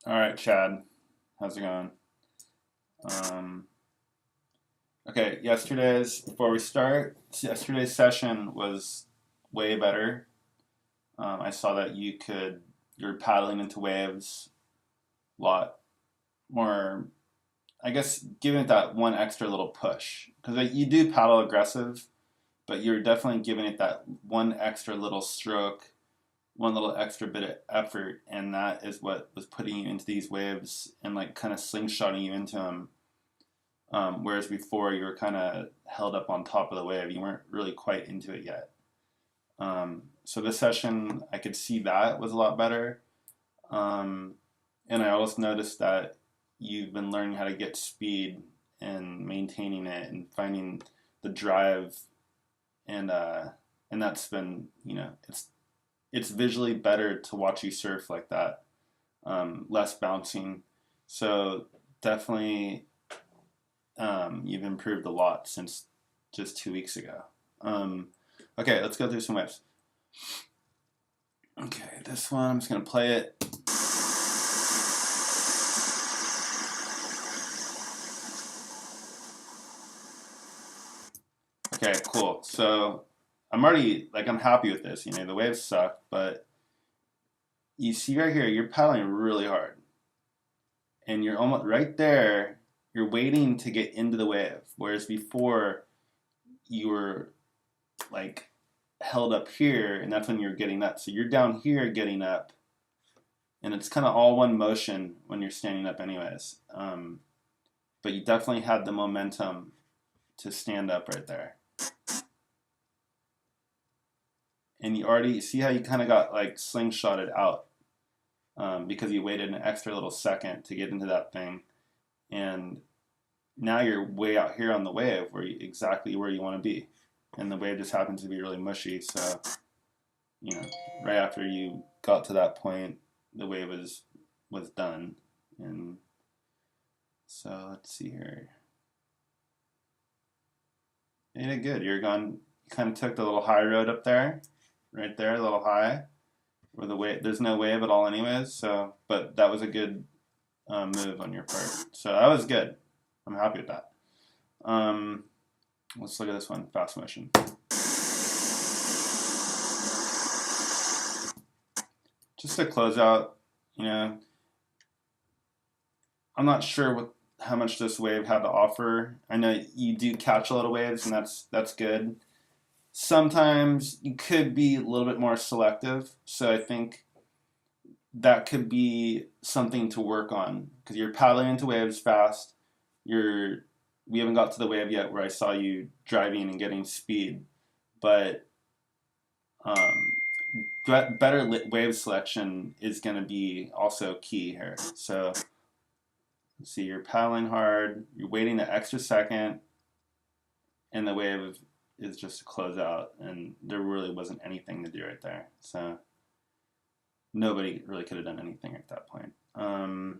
All right, Chad, how's it going? Um, okay, before we start, yesterday's session was way better. I saw that you're paddling into waves a lot more, I guess, giving it that one extra little push. Because you do paddle aggressive, but you're definitely giving it that one extra little stroke, one little extra bit of effort, and that is what was putting you into these waves and like kind of slingshotting you into them. Whereas before you were kind of held up on top of the wave, you weren't really quite into it yet. So this session, I could see that was a lot better. Um, and I also noticed that you've been learning how to get speed and maintaining it and finding the drive, and that's been, it's visually better to watch you surf like that, less bouncing. So definitely, you've improved a lot since just 2 weeks ago. Okay, let's go through some waves. Okay, this one, I'm just going to play it. Okay, cool. So I'm happy with this. The waves suck, but you see right here, you're paddling really hard. And you're almost right there. You're waiting to get into the wave. Whereas before, you were like held up here, and that's when you're getting up. So you're down here getting up, and it's kind of all one motion when you're standing up, anyways. But you definitely had the momentum to stand up right there, and you already see how you kind of got like slingshotted out, because you waited an extra little second to get into that thing, and now you're way out here on the wave exactly where you want to be, and the wave just happens to be really mushy. So right after you got to that point, the wave was done. And so let's see here. You did good. You kind of took the little high road up there, right there, a little high, where there's no wave at all, anyways. So, but that was a good move on your part. So that was good. I'm happy with that. Let's look at this one, fast motion. Just to close out, I'm not sure how much this wave had to offer. I know you do catch a lot of waves, and that's good. Sometimes you could be a little bit more selective, so I think that could be something to work on because you're paddling into waves fast. We haven't got to the wave yet where I saw you driving and getting speed, but better wave selection is going to be also key here. So let's see, you're paddling hard, you're waiting the extra second, and the wave is just to close out, and there really wasn't anything to do right there. So nobody really could have done anything at that point. I'll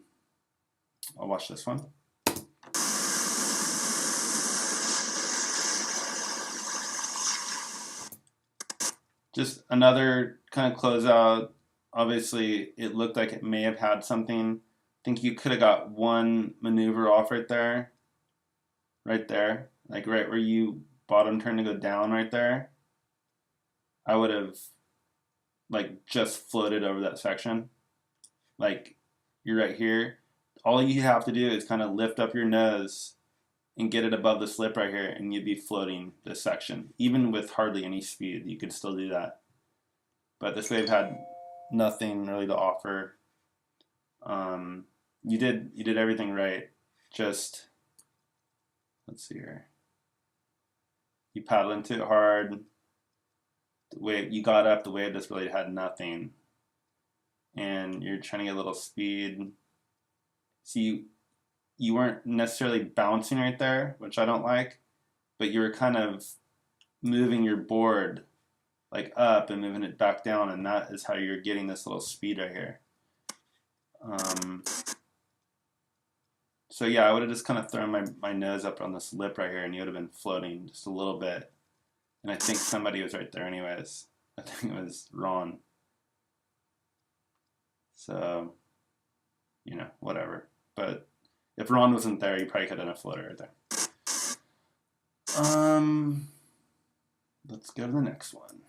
watch this one. Just another kind of closeout. Obviously, it looked like it may have had something. I think you could have got one maneuver off right there. Right there. Like right where you bottom turn to go down right there. I would have like just floated over that section. Like you're right here. All you have to do is kind of lift up your nose and get it above the slip right here, and you'd be floating this section. Even with hardly any speed, you could still do that. But this wave had nothing really to offer. You did everything right. Just let's see here. You paddled into it hard. The wave you got up, the wave just really had nothing, and you're trying to get a little speed. See, you weren't necessarily bouncing right there, which I don't like, but you were kind of moving your board like up and moving it back down, and that is how you're getting this little speed right here. So yeah, I would have just kind of thrown my nose up on this lip right here, and you would have been floating just a little bit. And I think somebody was right there anyways. I think it was Ron. So you know, whatever. But if Ron wasn't there, you probably could have done a floater right there. Let's go to the next one.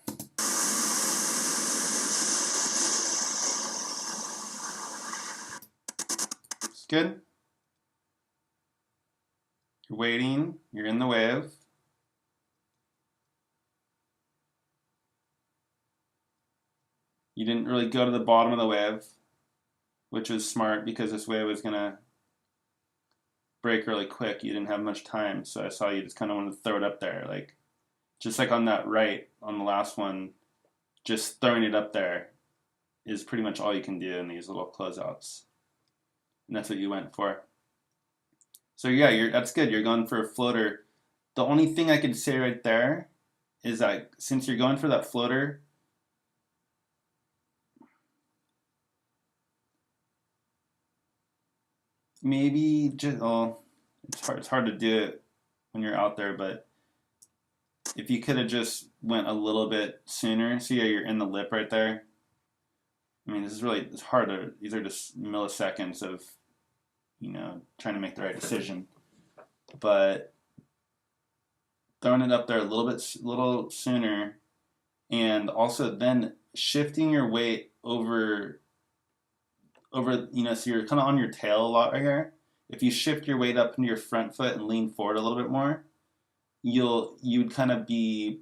It's good. You're waiting. You're in the wave. You didn't really go to the bottom of the wave, which was smart because this wave was going to break really quick. You didn't have much time, so I saw you just kind of want to throw it up there. Like, just like on that right, on the last one, just throwing it up there is pretty much all you can do in these little closeouts. And that's what you went for. So yeah, that's good. You're going for a floater. The only thing I could say right there is that since you're going for that floater, maybe just, it's hard to do it when you're out there, but if you could have just went a little bit sooner. See how you're in the lip right there? I mean, it's hard to, these are just milliseconds of, you know, trying to make the right decision. But throwing it up there a little sooner, and also then shifting your weight over, you know, so you're kind of on your tail a lot right here. If you shift your weight up into your front foot and lean forward a little bit more, you'd kind of be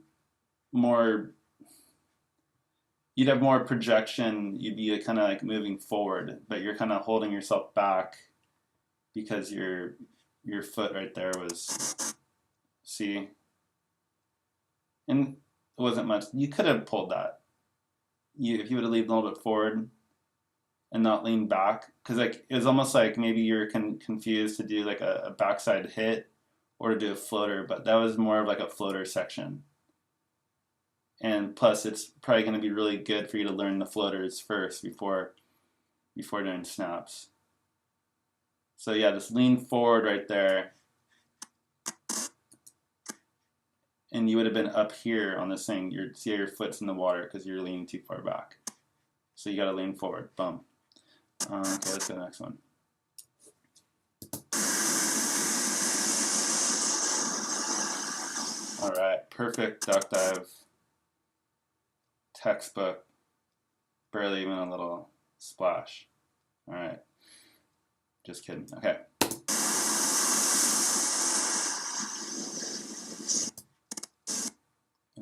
more, you'd have more projection. You'd be kind of like moving forward, but you're kind of holding yourself back because your foot right there was, see, and it wasn't much. You could have pulled that. If you would have leaned a little bit forward and not lean back, because like it was almost like maybe you're confused to do like a backside hit or to do a floater, but that was more of like a floater section. And plus, it's probably going to be really good for you to learn the floaters first before doing snaps. So yeah, just lean forward right there, and you would have been up here on this thing. See how your foot's in the water because you're leaning too far back. So you got to lean forward. Boom. Okay, let's go to the next one. All right, perfect duck dive. Textbook. Barely even a little splash. All right. Just kidding. Okay.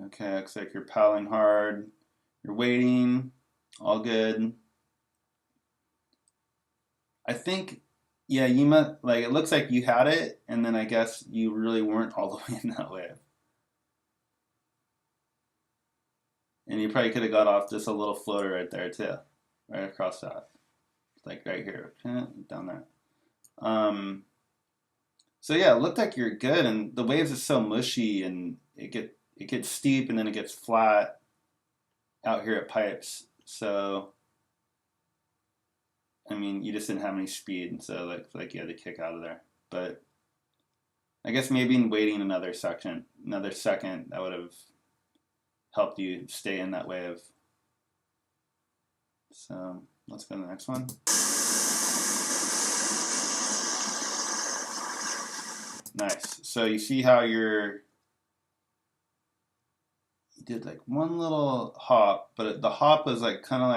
Okay, looks like you're paddling hard. You're waiting. All good. I think, yeah, you might, like, it looks like you had it, and then I guess you really weren't all the way in that wave. And you probably could have got off just a little floater right there, too. Right across that. Like right here. Down there. So yeah, it looked like you're good, and the waves are so mushy, and it gets steep, and then it gets flat out here at pipes. So, I mean, you just didn't have any speed, and so like you had to kick out of there. But I guess maybe in waiting another second, that would have helped you stay in that wave. So let's go to the next one. Nice. So you see how you did like one little hop, but the hop was like kind of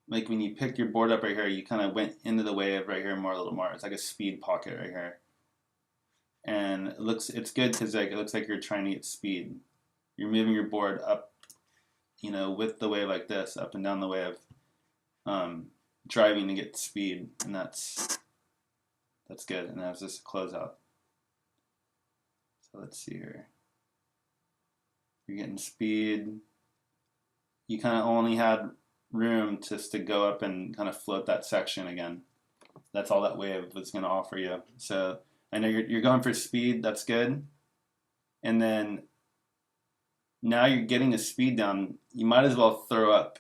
like when you picked your board up right here, you kind of went into the wave right here a little more. It's like a speed pocket right here. And it's good because like it looks like you're trying to get speed. You're moving your board up, you know, with the wave like this, up and down the wave, driving to get speed, and that's good. And that's just a closeout. So let's see here. You're getting speed. You kind of only had room just to go up and kind of float that section again. That's all that wave was going to offer you. So I know you're going for speed. That's good. And then now you're getting the speed down. You might as well throw up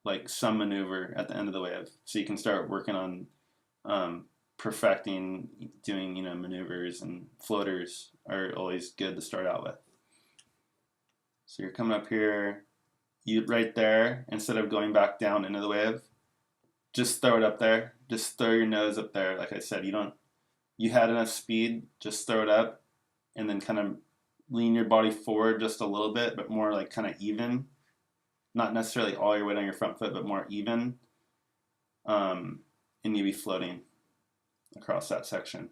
like some maneuver at the end of the wave, so you can start working on perfecting doing, you know, maneuvers, and floaters are always good to start out with. So you're coming up here, you right there, instead of going back down into the wave, just throw it up there. Just throw your nose up there. Like I said, you had enough speed, just throw it up and then kind of lean your body forward just a little bit, but more like kind of even. Not necessarily all your weight on your front foot, but more even. And you'll be floating across that section.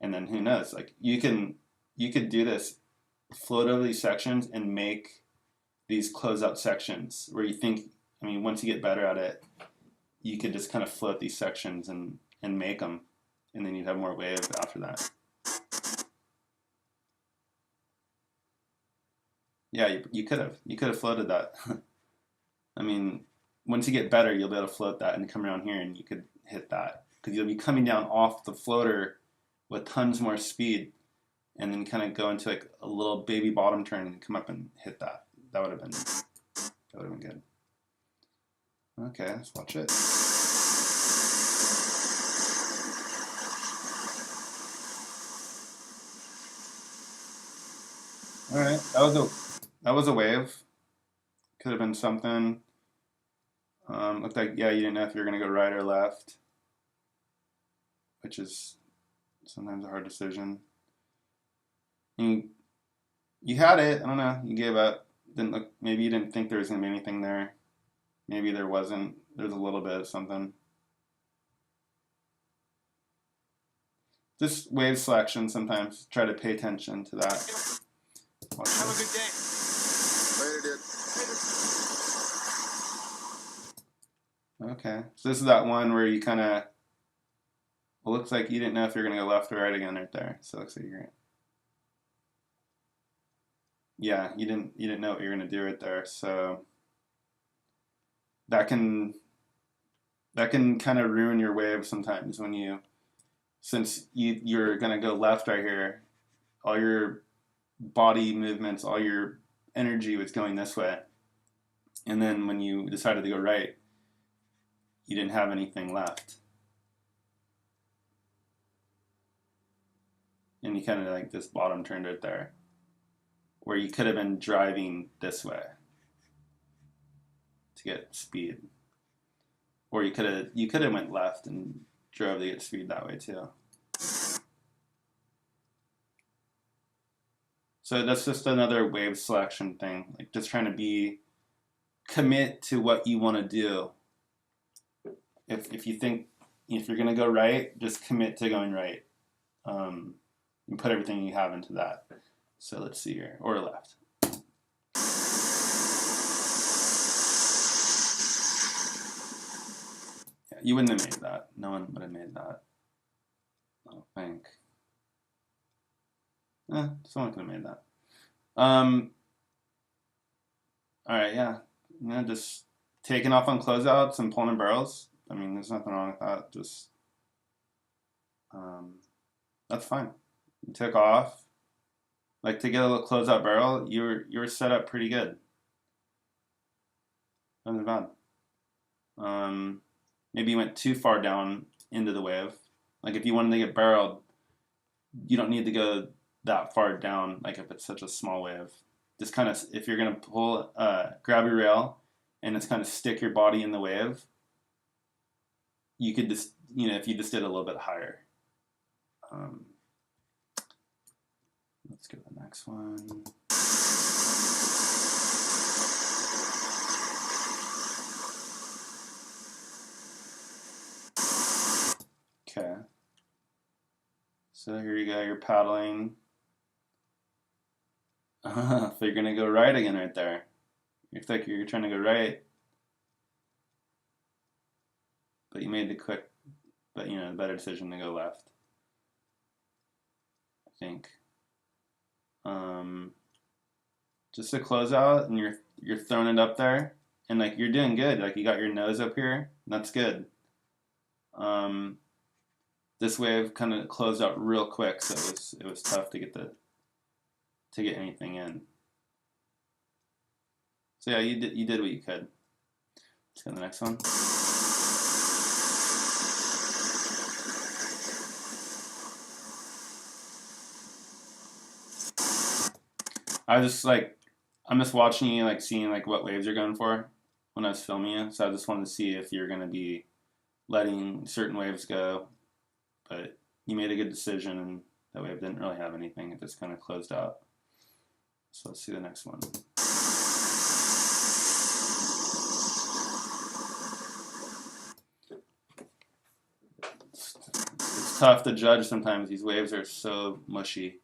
And then who knows? Like you could do this, float over these sections and make these closeout sections where you think, I mean, once you get better at it, you could just kind of float these sections and make them, and then you'd have more wave after that. Yeah, you could have floated that. I mean, once you get better, you'll be able to float that and come around here and you could hit that because you'll be coming down off the floater with tons more speed, and then kind of go into like a little baby bottom turn and come up and hit that. That would have been good. Okay, let's watch it. All right, that was a wave. Could have been something. Looked like, yeah, you didn't know if you were gonna go right or left, which is sometimes a hard decision. You had it. I don't know. You gave up. Didn't look. Maybe you didn't think there was gonna be anything there. Maybe there wasn't. There's a little bit of something. Just wave selection sometimes. Try to pay attention to that. Watch Have a this. good day. Later, dude. Okay. So this is that one where you kind of, it looks like you didn't know if you're going to go left or right again right there. So it looks like you're, yeah, you didn't know what you're going to do right there. So that can kind of ruin your wave sometimes when since you're going to go left right here, all your body movements, all your energy was going this way. And then when you decided to go right, you didn't have anything left. And you kind of like this bottom turned right there, where you could have been driving this way to get speed. Or you could have went left and drove to get speed that way too. So that's just another wave selection thing, like just trying to commit to what you want to do. If you think, if you're going to go right, just commit to going right. And put everything you have into that. So let's see here, or left. Yeah, you wouldn't have made that. No one would have made that. I don't think. Someone could have made that. All right, yeah. Just taking off on closeouts and pulling in barrels. I mean, there's nothing wrong with that. Just, that's fine. You took off. Like to get a little closeout barrel, you were set up pretty good. Wasn't bad. Maybe you went too far down into the wave. Like if you wanted to get barreled, you don't need to go that far down. Like if it's such a small wave, just kind of, if you're gonna pull, grab your rail, and it's kind of stick your body in the wave. You could just, if you just did a little bit higher. Let's go to the next one. Okay. So here you go, you're paddling. So you're gonna go right again right there. It's like you're trying to go right, but you made the better decision to go left. I think. Just to close out, and you're throwing it up there, and like you're doing good. Like you got your nose up here, that's good. This wave kind of closed out real quick, so it was tough to get anything in. So yeah, you did what you could. Let's go to the next one. I'm just watching you, like seeing like what waves you're going for when I was filming you. So I just wanted to see if you're gonna be letting certain waves go, but you made a good decision, and that wave didn't really have anything. It just kind of closed out. So let's see the next one. It's tough to judge sometimes. These waves are so mushy.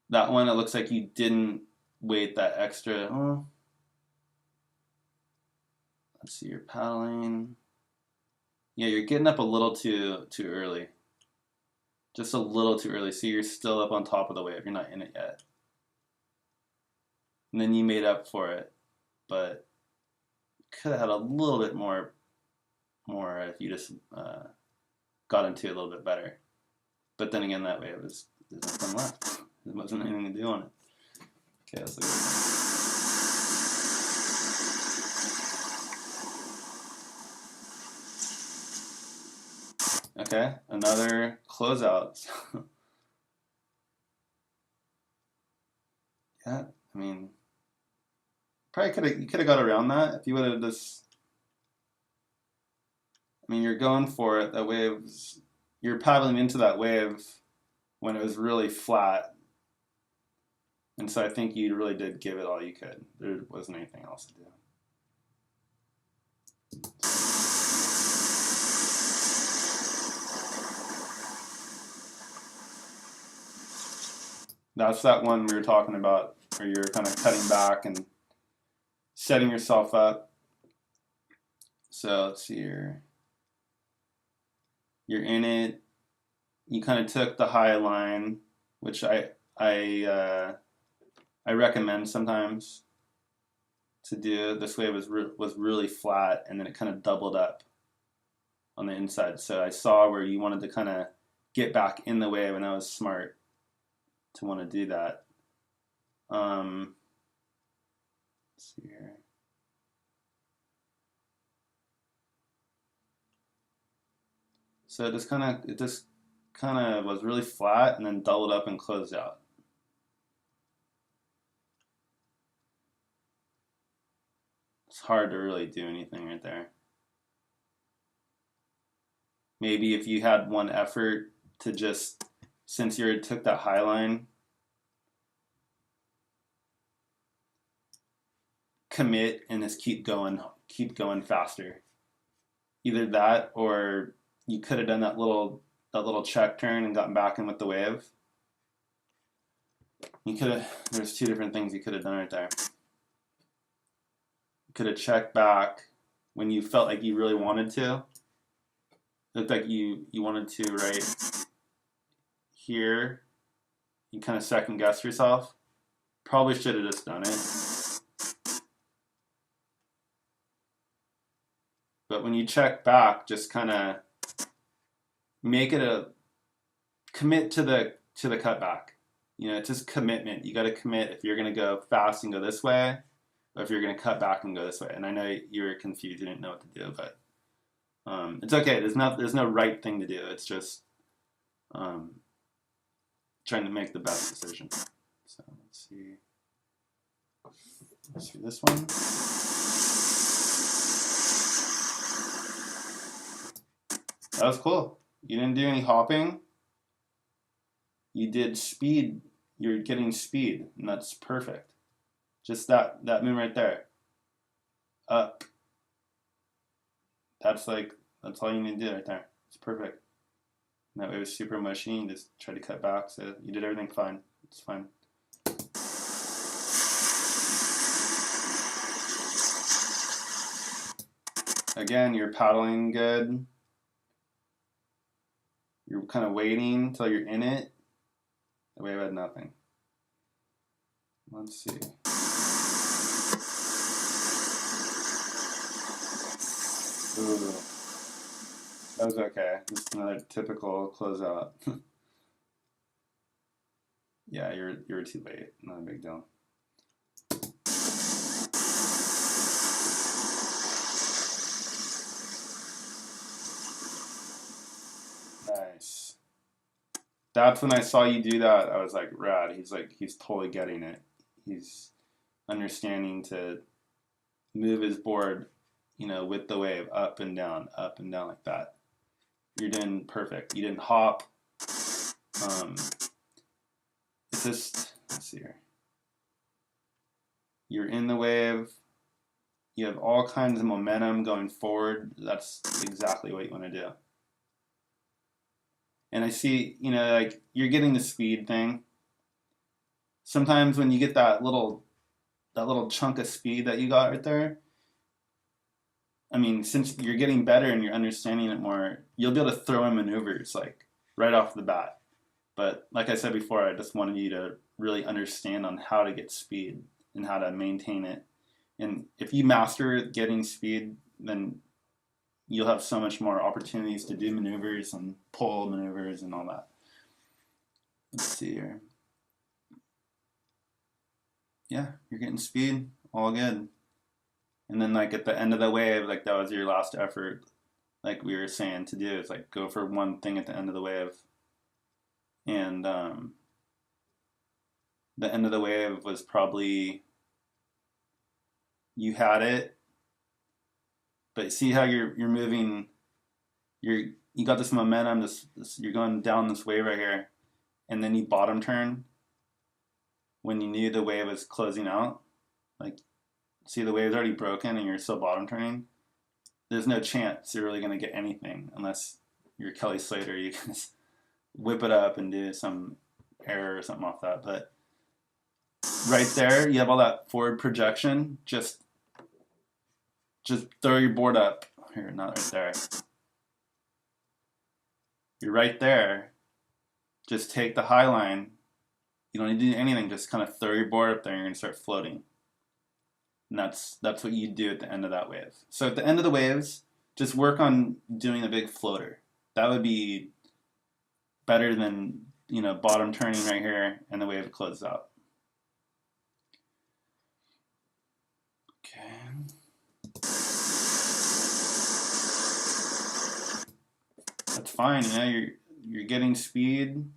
That one, it looks like you didn't wait that extra. Oh. Let's see, you're paddling. Yeah, you're getting up a little too early. Just a little too early. See, you're still up on top of the wave. You're not in it yet. And then you made up for it, but could have had a little bit more if you just got into it a little bit better. But then again, that wave there's nothing left. There wasn't anything to do on it. Okay, let's look at this. Okay, another closeout. Yeah, I mean, probably you could have got around that if you would have just. I mean, you're going for it. That wave's you're paddling into that wave when it was really flat, and so I think you really did give it all you could. There wasn't anything else to do. That's that one we were talking about where you're kind of cutting back and setting yourself up. So let's see here. You're in it. You kind of took the high line, which I recommend sometimes to do. This wave was really flat, and then it kind of doubled up on the inside. So I saw where you wanted to kind of get back in the wave, and that was smart to want to do that. Let's see here. So it just kind of was really flat and then doubled up and closed out. It's hard to really do anything right there. Maybe if you had one effort to just, since you took that high line, commit and just keep going faster. Either that, or you could have done that little check turn and gotten back in with the wave. You could have. There's two different things you could have done right there. You could have checked back when you felt like you really wanted to. It looked like you wanted to right here. You kind of second guess yourself. Probably should have just done it. But when you check back, just kind of make it a commit to the cutback. You know, it's just commitment. You got to commit if you're going to go fast and go this way, or if you're going to cut back and go this way. And I know you were confused, you didn't know what to do, but it's okay. There's no right thing to do. It's just trying to make the best decision. So let's see this one. That was cool. You didn't do any hopping. You did speed. You're getting speed, and that's perfect. Just that move right there. Up. That's all you need to do right there. It's perfect. And that way it was super mushy. You just tried to cut back, so you did everything fine. It's fine. Again, you're paddling good. You're kind of waiting until you're in it. The wave had nothing. Let's see. Ooh. That was okay. Just another typical closeout. Yeah, you were too late. Not a big deal. Nice. That's when I saw you do that. I was like, rad. He's totally getting it. He's understanding to move his board with the wave, up and down like that. You're doing perfect. You didn't hop. It's just, let's see here. You're in the wave. You have all kinds of momentum going forward. That's exactly what you want to do. And I see, like you're getting the speed thing. Sometimes when you get that little chunk of speed that you got right there, I mean, since you're getting better and you're understanding it more, you'll be able to throw in maneuvers like right off the bat. But like I said before, I just wanted you to really understand on how to get speed and how to maintain it. And if you master getting speed, then you'll have so much more opportunities to do maneuvers and pull maneuvers and all that. Let's see here. Yeah, you're getting speed, all good. And then like at the end of the wave, like that was your last effort, like we were saying to do, is like go for one thing at the end of the wave. And the end of the wave was probably, you had it, but see how you're moving, you got this momentum, this you're going down this wave right here, and then you bottom turn when you knew the wave was closing out. Like, see the wave's already broken and you're still bottom turning. There's no chance you're really going to get anything unless you're Kelly Slater. You can just whip it up and do some error or something off that. But right there, you have all that forward projection. Just throw your board up. Here, not right there. You're right there. Just take the high line. You don't need to do anything. Just kind of throw your board up there and you're going to start floating. And that's what you do at the end of that wave. So at the end of the waves, just work on doing a big floater. That would be better than, bottom turning right here and the wave closes out. Okay. That's fine, you're getting speed.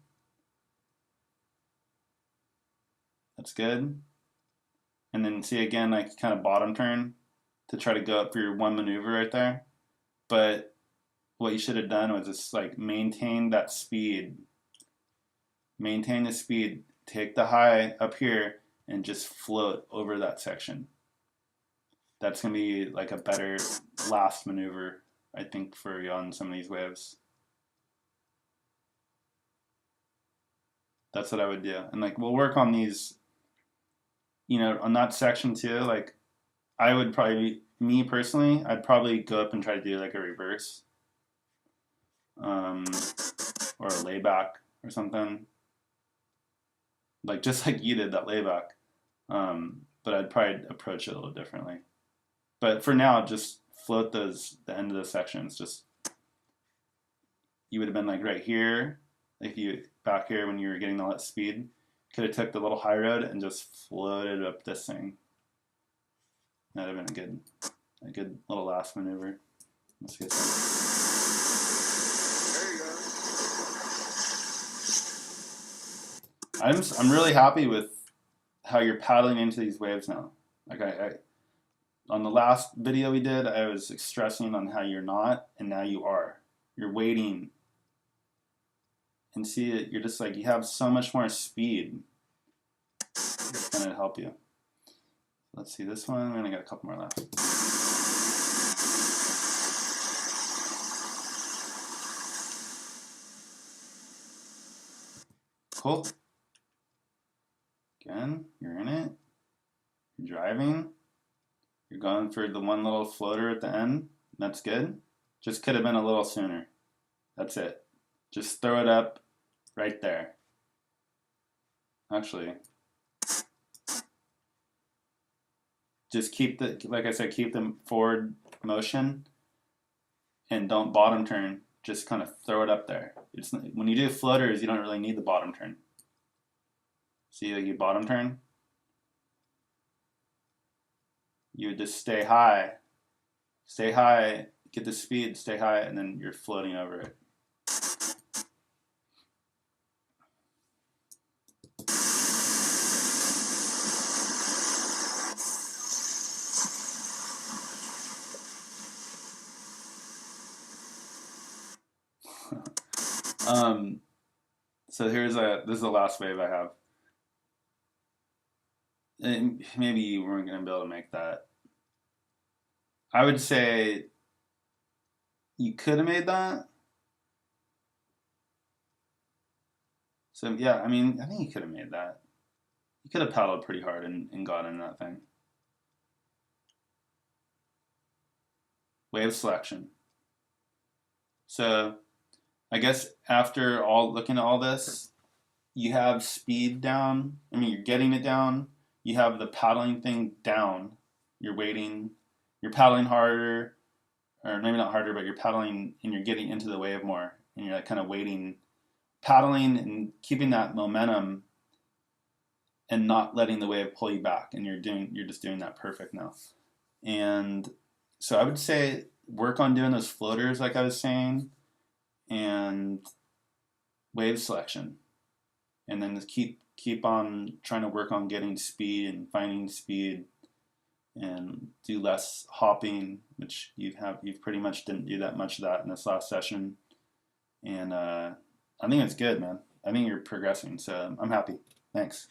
That's good. And then see again, like kind of bottom turn to try to go up for your one maneuver right there. But what you should have done was just like maintain that speed. Maintain the speed. Take the high up here and just float over that section. That's going to be like a better last maneuver, I think, for you on some of these waves. That's what I would do. And like we'll work on these, on that section too. Like I would probably, me personally, I'd probably go up and try to do like a reverse. Or a layback or something. Like just like you did that layback. But I'd probably approach it a little differently. But for now, just float the end of the sections. Just, you would have been like right here, like you back here when you were getting all that speed. Could have took the little high road and just floated up this thing. That'd have been a good little last maneuver. Let's get some. I'm really happy with how you're paddling into these waves now. Like I on the last video we did, I was stressing on how you're not, and now you are. You're waiting, and see it. You're just like, you have so much more speed. It's gonna help you. Let's see this one. We're gonna get a couple more left. Cool. Again, you're in it. You're driving. You're going for the one little floater at the end. That's good. Just could have been a little sooner. That's it. Just throw it up right there. Actually, just keep the, like I said, keep the forward motion and don't bottom turn. Just kind of throw it up there. It's, when you do floaters, you don't really need the bottom turn. See, like you bottom turn, you would just stay high, get the speed, stay high, and then you're floating over it. So this is the last wave I have. And maybe you weren't going to be able to make that. I would say you could have made that. So yeah, I mean, I think you could have made that. You could have paddled pretty hard and got in that thing. Wave selection. So I guess after looking at all this, you have speed down. I mean, you're getting it down. You have the paddling thing down. You're waiting. You're paddling harder, or maybe not harder, but you're paddling and you're getting into the wave more. And you're like kind of waiting, paddling and keeping that momentum and not letting the wave pull you back. And you're just doing that perfect now. And so I would say work on doing those floaters like I was saying, and wave selection, and then just keep on trying to work on getting speed and finding speed, and do less hopping, which you've pretty much didn't do that much of that in this last session. And I think it's good, man. I think you're progressing, so I'm happy. Thanks.